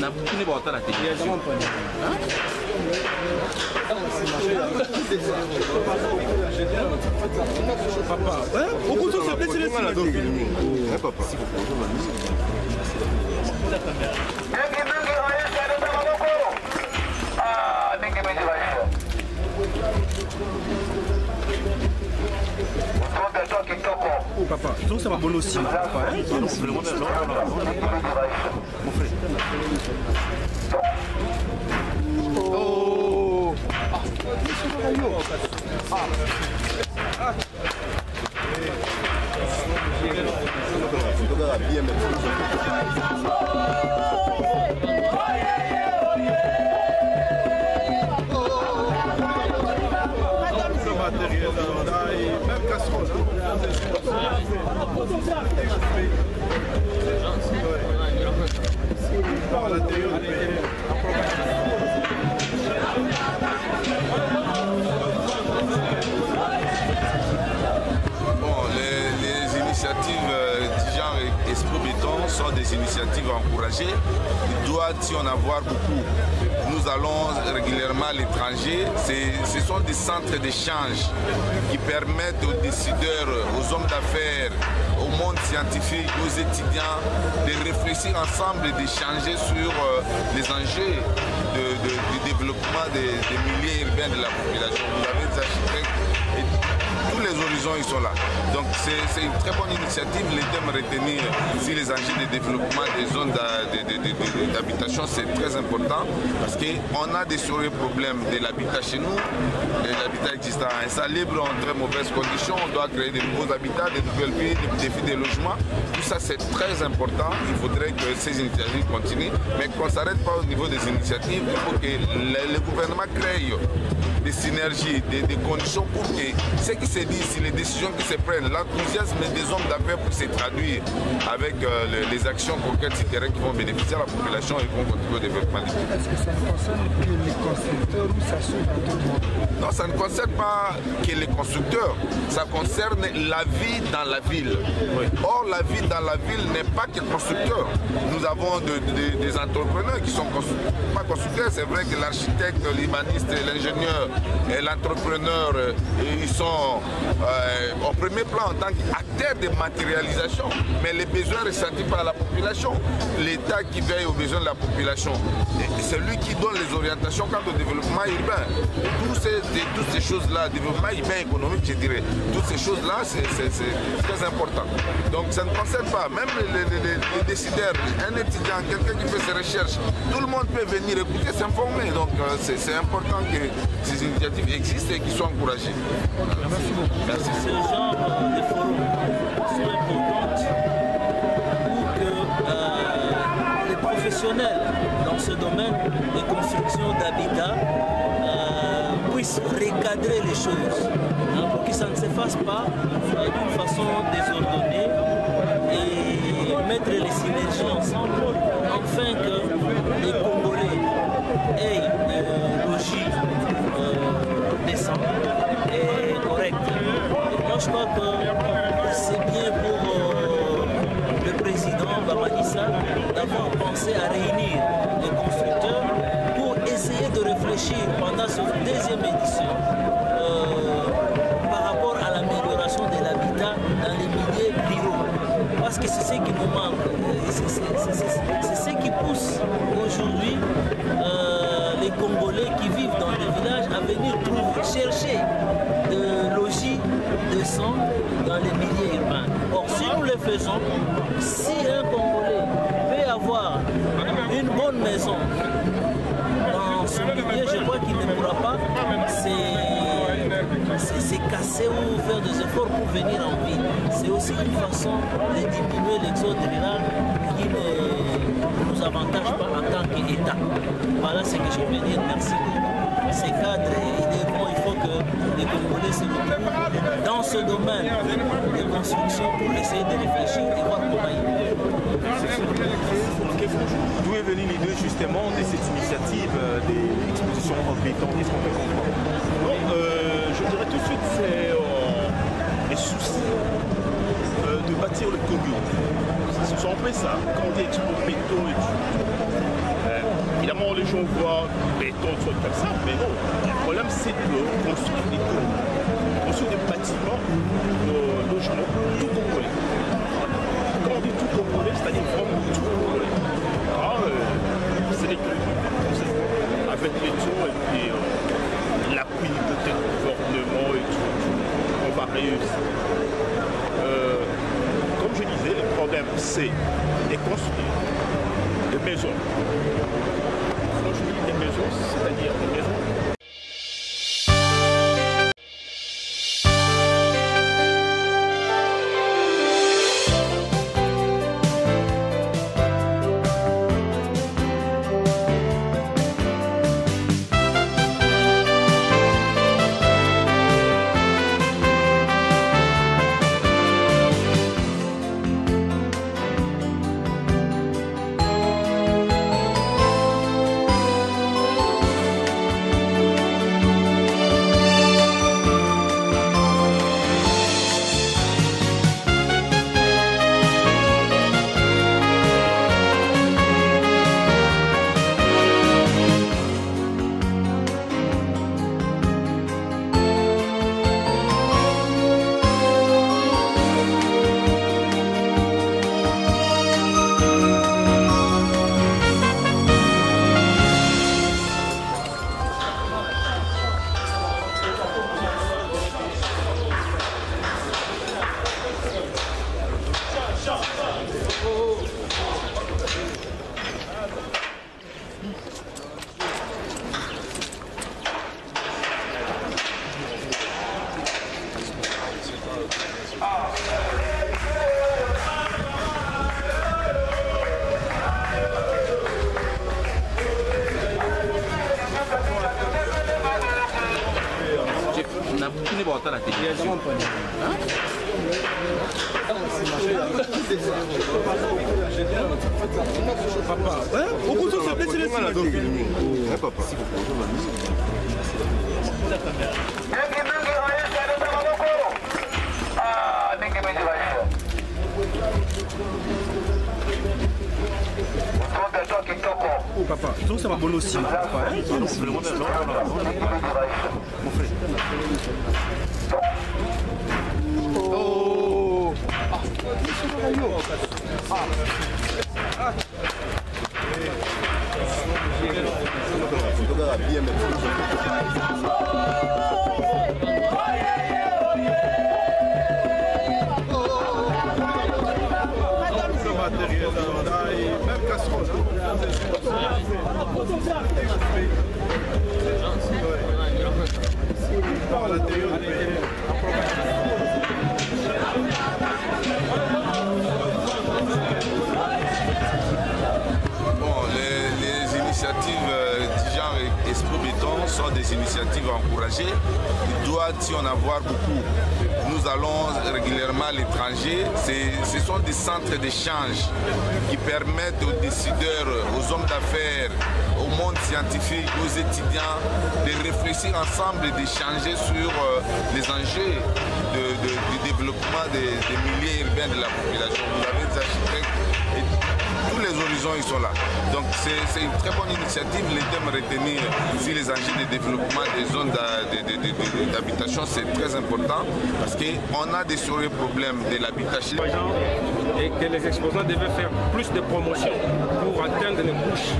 na bukine ba otala te papa au bout de ce blessé le papa oh papa, ça va bon aussi papa hein? Mon frère. Oh même casserole. Bon, les initiatives du genre Esprit Béton sont des initiatives encouragées. Il doit y en avoir beaucoup. Nous allons régulièrement à l'étranger. Ce sont des centres d'échange qui permettent aux décideurs, aux hommes d'affaires, au monde scientifique, aux étudiants de réfléchir ensemble et d'échanger sur les enjeux du développement des milieux urbains de la population. Vous avez des architectes et tous les horizons ils sont là. Donc c'est une très bonne initiative. Les thèmes retenir sur les enjeux de développement des zones d'habitation, c'est très important parce qu'on a des sérieux problèmes de l'habitat chez nous, de l'habitat existant insalubre, en très mauvaises conditions. On doit créer de nouveaux habitats, de nouvelles villes, des défis de logement. Tout ça c'est très important. Il faudrait que ces initiatives continuent, mais qu'on ne s'arrête pas au niveau des initiatives. Il faut que le gouvernement crée des synergies, des conditions pour que ce qui se dit, si les décisions qui se prennent, l'enthousiasme des hommes d'affaires pour se traduire avec les actions concrètes et terrain qui vont bénéficier à la population et qui vont contribuer au développement. Est-ce que ça ne concerne que les constructeurs ou ça s'ouvre à tout le monde? Non, ça ne concerne pas que les constructeurs, ça concerne la vie dans la ville. Oui. Or, la vie dans la ville n'est pas que constructeur. Nous avons des entrepreneurs qui sont pas constructeurs. C'est vrai que l'architecte, l'urbaniste, l'ingénieur et l'entrepreneur, ils sont au premier plan en tant qu'acteurs de matérialisation. Mais les besoins ressentis par la population, l'État qui veille aux besoins de la population, c'est lui qui donne les orientations quant au développement urbain. Toutes ces choses-là, développement urbain économique, je dirais, toutes ces choses-là, c'est très important. Donc ça ne concerne pas, même les décideurs, un étudiant, quelqu'un qui fait ses recherches, tout le monde peut venir écouter, s'informer. Donc c'est important que ces initiatives existent et qu'ils soient encouragées. Merci beaucoup. Merci. Ce genre de forums sont importants pour que les professionnels dans ce domaine de construction d'habitat puissent recadrer les choses, pour que ça ne se fasse pas d'une façon désordonnée et mettre les synergies ensemble afin que les Congolais aient un logis décent et correct. Et moi je crois que c'est bien pour le président Bamanissa d'avoir pensé à réunir les constructeurs pour essayer de réfléchir pendant cette deuxième édition par rapport à l'amélioration de l'habitat dans les milieux ruraux. Parce que c'est ce qui nous manque, c'est ce qui pousse aujourd'hui les Congolais qui vivent dans les villages à venir chercher de logis décents dans les milieux urbains. Or, si nous le faisons, si un Congolais peut avoir une bonne maison dans son milieu, je crois qu'il ne pourra pas se casser ou faire des efforts pour venir en ville. C'est aussi une façon de diminuer l'exode rural qui ne nous avantage pas en tant qu'État. Voilà ce que je veux dire. Merci beaucoup. Ces cadres, il faut que les Congolais se retrouvent dans ce domaine de construction pour essayer de réfléchir et voir comment ils D'où est venue l'idée justement de cette initiative des expositions en béton? Qu'est-ce qu'on peut comprendre? Je dirais tout de suite, c'est les soucis de bâtir le Congo. C'est un peu ça. Quand on dit expo béton et tout, les gens voient béton, des trucs comme ça, mais non. Le problème, c'est de construire des tours, construire des bâtiments, des logements, tout complet. Quand on dit tout complet, c'est-à-dire vraiment tout complet. C'est l'équilibre. Avec les tours et puis l'appui peut-être du gouvernement et tout, on va réussir. Comme je disais, le problème, c'est de construire des maisons. Quand je dis des maisons, c'est-à-dire des maisons. Papa, donc ça va bon aussi. Les initiatives du genre Esprit Béton sont des initiatives encouragées. Il doit y en avoir beaucoup. Nous allons régulièrement à l'étranger. Ce sont des centres d'échange qui permettent aux décideurs, aux hommes d'affaires, au monde scientifique, aux étudiants de réfléchir ensemble et d'échanger sur les enjeux du développement des milieux urbains de la population. Vous avez des architectes et tous les horizons ils sont là. Donc c'est une très bonne initiative. Les thèmes retenir sur les enjeux de développement des zones d'habitation, c'est très important parce qu'on a des sérieux problèmes de l'habitation. Et que les exposants devaient faire plus de promotion pour atteindre les couches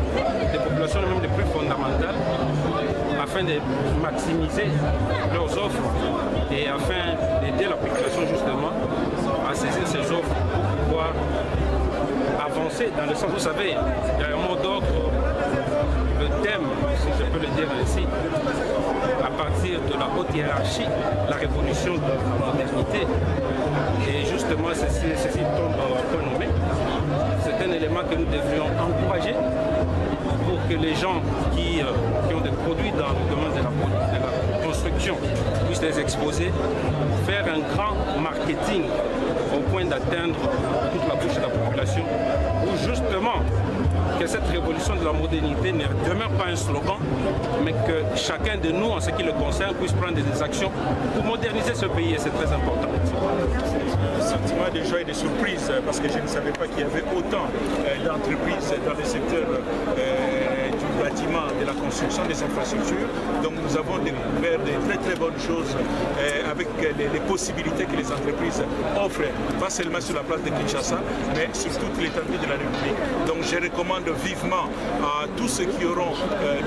des populations même les plus fondamentales afin de maximiser leurs offres et afin d'aider la population justement à saisir ces offres pour pouvoir avancer dans le sens, vous savez, il y a un mot d'ordre, le thème, si je peux le dire ainsi, à partir de la haute hiérarchie, la révolution de la modernité. Et justement, ceci tombe à point nommé. C'est un élément que nous devrions encourager pour que les gens qui ont des produits dans le domaine de la construction puissent les exposer, faire un grand marketing au point d'atteindre toute la couche de la population, où justement que cette révolution de la modernité ne demeure pas un slogan, mais que chacun de nous, en ce qui le concerne, puisse prendre des actions pour moderniser ce pays, et c'est très important. Un sentiment de joie et de surprise, parce que je ne savais pas qu'il y avait autant d'entreprises dans le secteur du bâtiment construction des infrastructures. Donc nous avons découvert des très bonnes choses avec les possibilités que les entreprises offrent, pas seulement sur la place de Kinshasa, mais sur toute l'étendue de la République. Donc je recommande vivement à tous ceux qui auront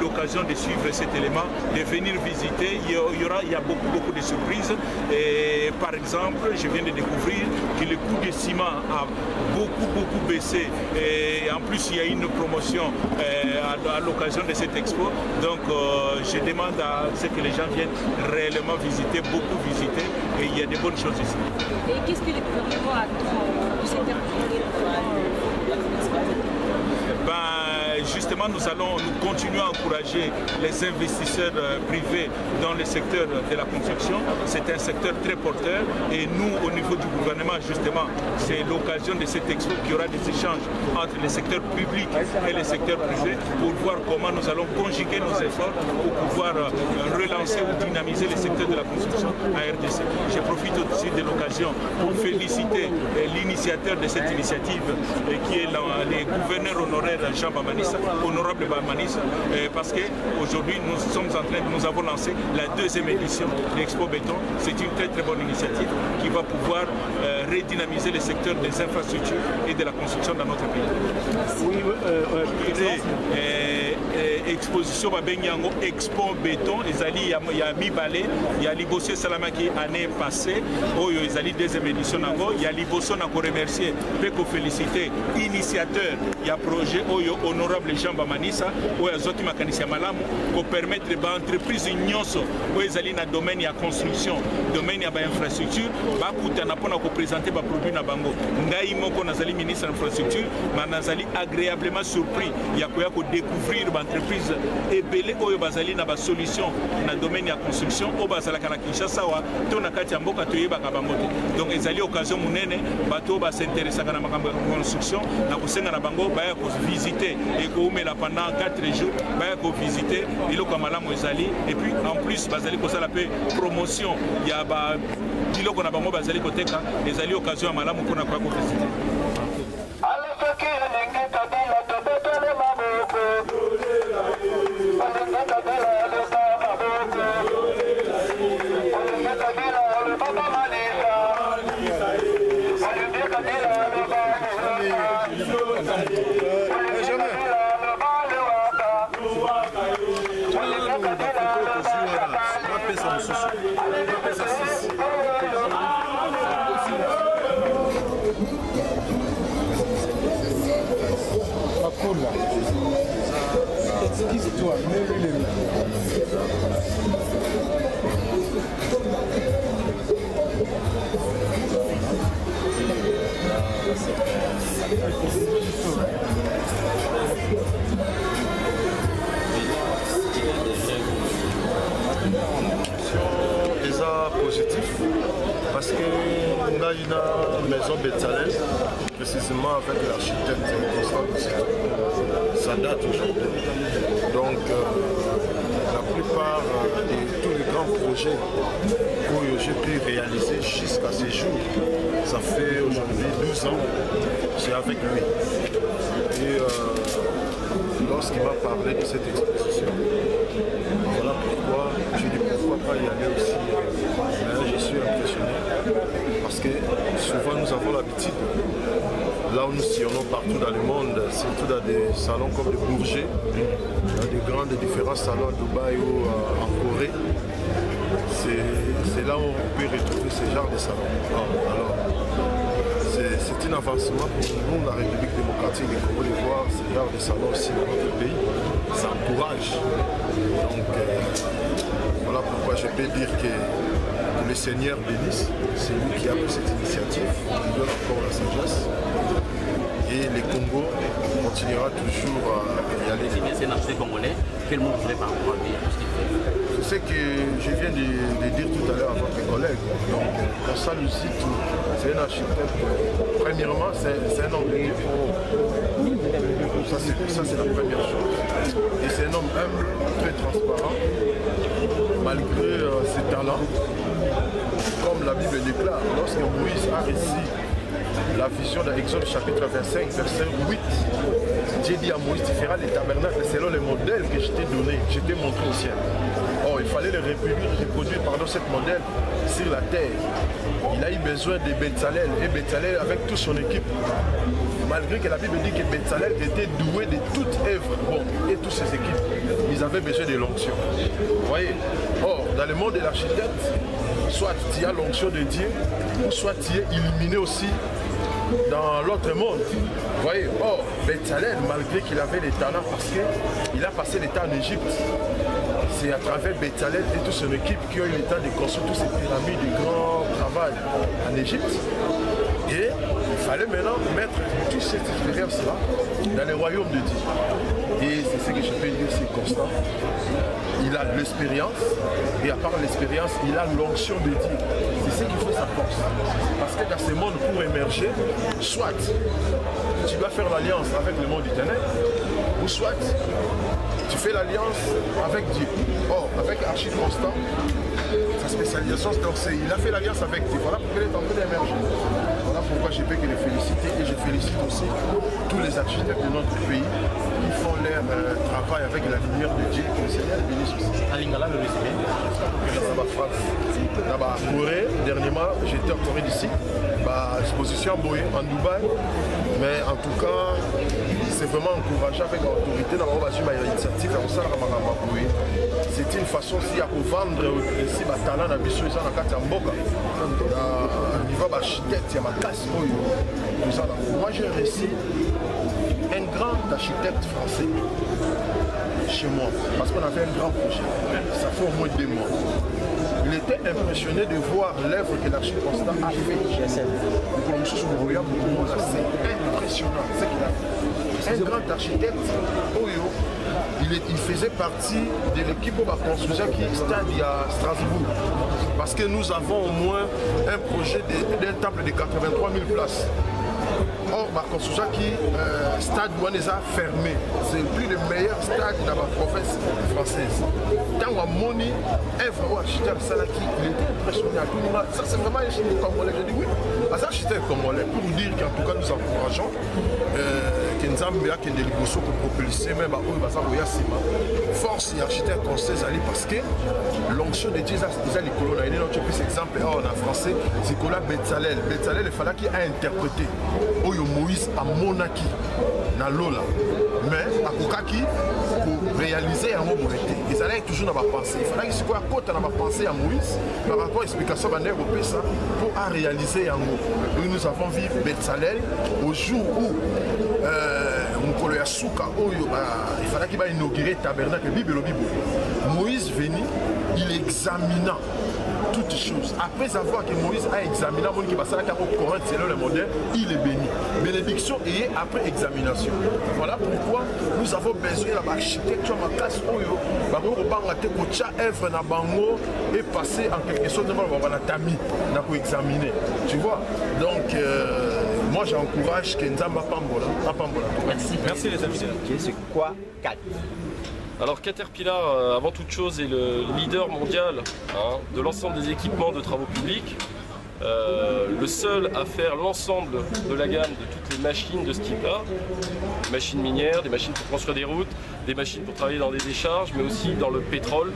l'occasion de suivre cet élément, de venir visiter. Il y a beaucoup de surprises. Et par exemple, je viens de découvrir que le coût du ciment a beaucoup baissé. Et en plus, il y a une promotion à l'occasion de cette expo. Donc je demande à ce que les gens viennent réellement visiter, beaucoup visiter. Et il y a de bonnes choses ici. Et qu'est-ce que le gouvernement attend du secteur privé pour la justement, nous continuons à encourager les investisseurs privés dans le secteur de la construction. C'est un secteur très porteur et nous, au niveau du gouvernement, justement, c'est l'occasion de cette expo qu'il y aura des échanges entre les secteurs publics et les secteurs privés pour voir comment nous allons conjuguer nos efforts pour pouvoir relancer ou dynamiser les secteurs de la construction à RDC. Je profite aussi de l'occasion pour féliciter l'initiateur de cette initiative qui est le gouverneur honoraire Jean Bamanissa, honorable Bamanissa, parce qu'aujourd'hui nous avons lancé la deuxième édition de l'Expo Béton. C'est une très bonne initiative qui va pouvoir redynamiser le secteur des infrastructures et de la construction dans notre pays. Exposition Babenyango Expo Béton, il y a Mibale, il y a Libossé Salamaki année passée, il y a la deuxième édition, il y a Libossé, on a remercié, pour féliciter initiateur, il y a projet honorable Jean Bamanissa, il y a Zoti Makanisia Malamu, pour permettre aux entreprises nyonso, il y a le domaine de la construction, domaine de l'infrastructure, pour présenter des produits na bango. Ngaïmo qu'on a ministre de l'infrastructure, mais on a agréablement surpris, il y a découvrir l'entreprise et belé oyo bazali na ba solution na domaine ya construction o bazala kana Kinshasa wa to na kati ya mboka toyeba ka bango te. Donc ezali occasion munene bato ba s'intéresser kana makambo ya construction na kusenga na bango baya ko visiter et ko umela pendant 4 jours baya ko visiter iloko malamu ezali et puis en plus bazali ko sala pe promotion ya ba biloko na bango bazali ko teka ezali occasion ya malamu pona ko visiter. Excuse-toi, mets-lui les positif parce que on a une maison Betsalel, précisément avec l'architecte Constant, ça date aujourd'hui. Donc la plupart de tous les grands projets que j'ai pu réaliser jusqu'à ces jours, ça fait aujourd'hui 12 ans, c'est avec lui. Et lorsqu'il m'a parlé de cette exposition, voilà pourquoi je dis pourquoi pas y aller aussi. Je suis impressionné parce que souvent nous avons l'habitude, là où nous sillonnons partout dans le monde, surtout dans des salons comme le Bourget, dans des grands différents salons à Dubaï ou en Corée, c'est là où on peut retrouver ce genre de salons. Alors, c'est un avancement pour nous, la République démocratique du Congo, de voir ce genre de salons aussi dans notre pays. Ça encourage. Donc, voilà pourquoi je peux dire que le Seigneur bénisse, c'est lui qui a pris cette initiative, il donne encore la sagesse. Et le Congo continuera toujours à y aller. C'est un aspect congolais, quel monde voudrait pas encourager tout ce qu'il fait? C'est ce que je viens de dire tout à l'heure à votre collègue. Donc, Constant Lucitou, c'est un architecte. Premièrement, c'est un homme de niveau. Ça, c'est la première chose. Et c'est un homme humble, très transparent, malgré ses talents. Comme la Bible déclare, lorsque Moïse a réussi la vision d'Exode chapitre 25, verset 8. Dieu dit à Moïse, tu feras les tabernacles selon les modèles que je t'ai donné, je t'ai montré au ciel. Or, il fallait les reproduire ce modèle sur la terre. Il a eu besoin de Bezalel, et Bezalel avec toute son équipe. Malgré que la Bible dit que Bezalel était doué de toute œuvre, bon, et toutes ses équipes, ils avaient besoin de l'onction. Vous voyez? Or, dans le monde de l'architecte, soit tu as l'onction de Dieu, ou soit tu es illuminé aussi dans l'autre monde. Vous voyez? Or, Bezalel, malgré qu'il avait les talents, parce qu'il a passé les temps en Égypte, c'est à travers Bezalel et toute son équipe qui ont eu le temps de construire toutes ces pyramides de grand travail en Égypte. Et il fallait maintenant mettre toute cette expérience-là dans le royaume de Dieu. Et c'est ce que je peux dire, c'est constant. Il a l'expérience, et à part l'expérience, il a l'onction de Dieu. C'est ce qui fait sa force. Parce que dans ce monde, pour émerger, soit tu dois faire l'alliance avec le monde du ténèbre, ou soit tu fais l'alliance avec Dieu. Or, avec Architecte Constant, sa spécialisation, il a fait l'alliance avec Dieu. Voilà pourquoi il est en train d'émerger. Voilà pourquoi je peux que les féliciter, et je félicite aussi tous les architectes de notre pays qui font leur travail avec la lumière de Dieu. Que le Seigneur bénisse aussi. Alingala, le résumé. Dans ma France, dans ma Corée, dernièrement, j'étais en Corée d'ici, exposition en Dubaï, mais en tout cas, c'est vraiment encouragé avec l'autorité dans l'initiative. C'est une façon aussi à vendre aussi talent dans biso ça na kati ya mboka au niveau d'architecte il y a ma classe moi j'ai réussi un grand architecte français chez moi parce qu'on avait un grand projet, ça fait au moins 2 mois. Il était impressionné de voir l'œuvre que l'architecte Constant a fait. C'est impressionnant ce qu'il a fait. Un grand architecte, il faisait partie de l'équipe de la construction qui est stade à Strasbourg. Parce que nous avons au moins un projet d'un temple de 83 000 places. Or, la construction qui stade Douanesa fermé. C'est plus le meilleur stade dans la province française. Tant qu'on moni, œuvre ou architecte Salaki, il était impressionné à tout le monde. Ça, c'est vraiment un architecte congolais. Je dis oui, c'est un architecte congolais. Pour vous dire qu'en tout cas, nous encourageons que nous avons bien des négociations pour propulser même à eux, force et architecte conseil parce que l'onction de Dieu, c'est les colons. Il y a un autre exemple en français, c'est Nicolas Bezalel. Bezalel, il fallait qu'il ait interprété. Moïse a monaki na lola mais à Kokaki pour réaliser un mot bonité ils allaient toujours dans ma pensée il fallait que ce soit à côté dans ma pensée à Moïse par rapport à l'explication de l'Europe ça pour réaliser un mot. Et nous avons vu Bezalel au jour où Mukolo ya Souka il fallait qu'il va inaugurer le tabernacle Bible Moïse venu il examina toutes choses. Après avoir que Moïse a examiné mon qui va s'arrêter au Coran selon le modèle, il est béni. Bénédiction et après examination. Voilà pourquoi nous avons besoin de l'architecture ma classe oyo, bango banga te kocha œuvre na bango et passer en quelque sorte de la tami na ko examiner. Tu vois? Donc moi j'encourage que Nzamba Pambola. Merci les amis. C'est quoi 4? Alors Caterpillar, avant toute chose, est le leader mondial de l'ensemble des équipements de travaux publics. Le seul à faire l'ensemble de la gamme de toutes les machines de ce type-là. Des machines minières, des machines pour construire des routes, des machines pour travailler dans des décharges, mais aussi dans le pétrole,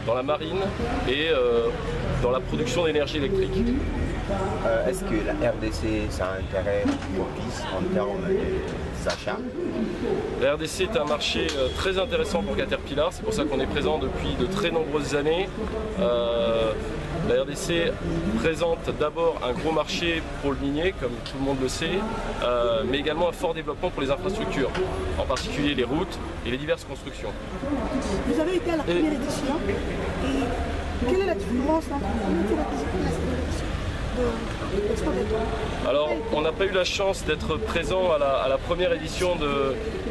dans la marine et dans la production d'énergie électrique. Est-ce que la RDC, ça a un intérêt propice en termes d'achat? La RDC est un marché très intéressant pour Caterpillar, c'est pour ça qu'on est présent depuis de très nombreuses années. La RDC présente d'abord un gros marché pour le minier, comme tout le monde le sait, mais également un fort développement pour les infrastructures, en particulier les routes et les diverses constructions. Vous avez été à la première édition, et quelle est la différence entre Alors, on n'a pas eu la chance d'être présent à la première édition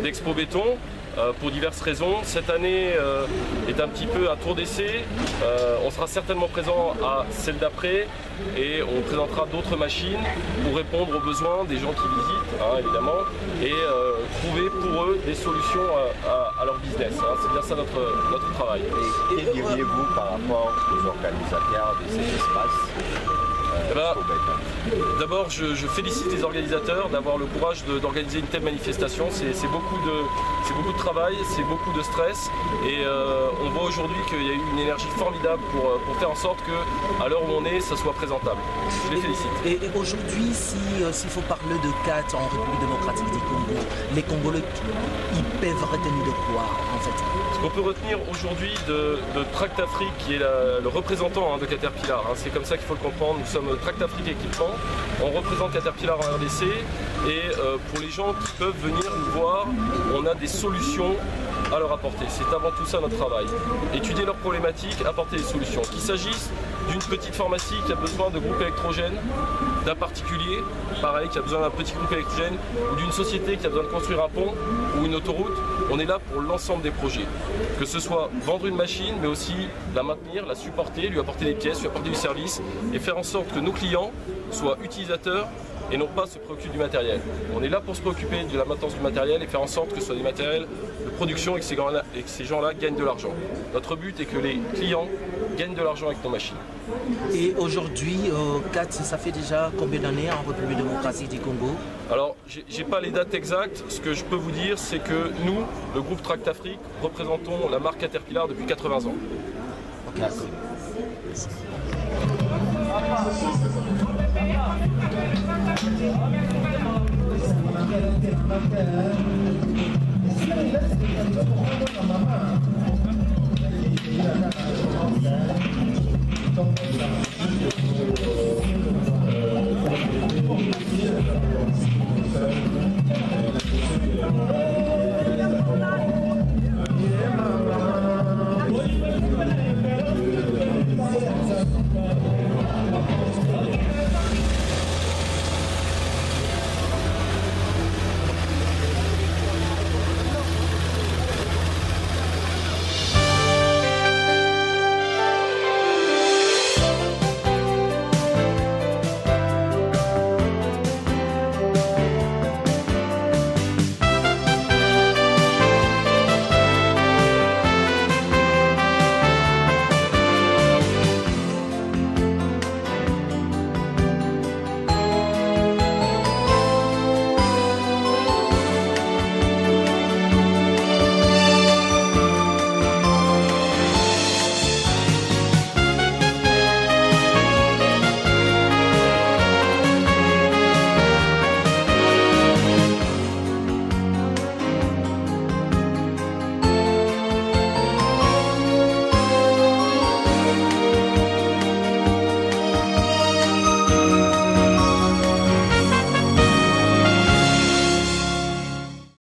d'Expo Béton pour diverses raisons. Cette année est un petit peu un tour d'essai. On sera certainement présent à celle d'après et on présentera d'autres machines pour répondre aux besoins des gens qui visitent, évidemment, et trouver pour eux des solutions à leur business. C'est bien ça notre travail. Et que diriez-vous par rapport aux organisateurs de cet espace? D'abord, je félicite les organisateurs d'avoir le courage d'organiser une telle manifestation. C'est beaucoup de travail, c'est beaucoup de stress et on voit aujourd'hui qu'il y a eu une énergie formidable pour faire en sorte qu'à l'heure où on est, ça soit présentable. Je les félicite. Et aujourd'hui, s'il faut parler de CAT en République démocratique du Congo, les Congolais, ils peuvent retenir de quoi en fait? Ce qu'on peut retenir aujourd'hui de Tract Afrique, qui est le représentant de Caterpillar, c'est comme ça qu'il faut le comprendre, nous sommes Tract Afrique Équipement, on représente Caterpillar en RDC et pour les gens qui peuvent venir nous voir, on a des solutions à leur apporter. C'est avant tout ça notre travail. Étudier leurs problématiques, apporter des solutions. Qu'il s'agisse d'une petite pharmacie qui a besoin de groupes électrogènes, d'un particulier, pareil, qui a besoin d'un petit groupe électrogène, ou d'une société qui a besoin de construire un pont ou une autoroute, on est là pour l'ensemble des projets. Que ce soit vendre une machine, mais aussi la maintenir, la supporter, lui apporter des pièces, lui apporter du service, et faire en sorte que nos clients soient utilisateurs et non pas se préoccuper du matériel. On est là pour se préoccuper de la maintenance du matériel et faire en sorte que ce soit des matériels de production et que ces gens-là gagnent de l'argent. Notre but est que les clients gagnent de l'argent avec nos machines. Et aujourd'hui, CAT, ça fait déjà combien d'années en République démocratique du Congo? Alors, j'ai pas les dates exactes. Ce que je peux vous dire, c'est que nous, le groupe Tract Afrique, représentons la marque Caterpillar depuis 80 ans. Okay. Merci.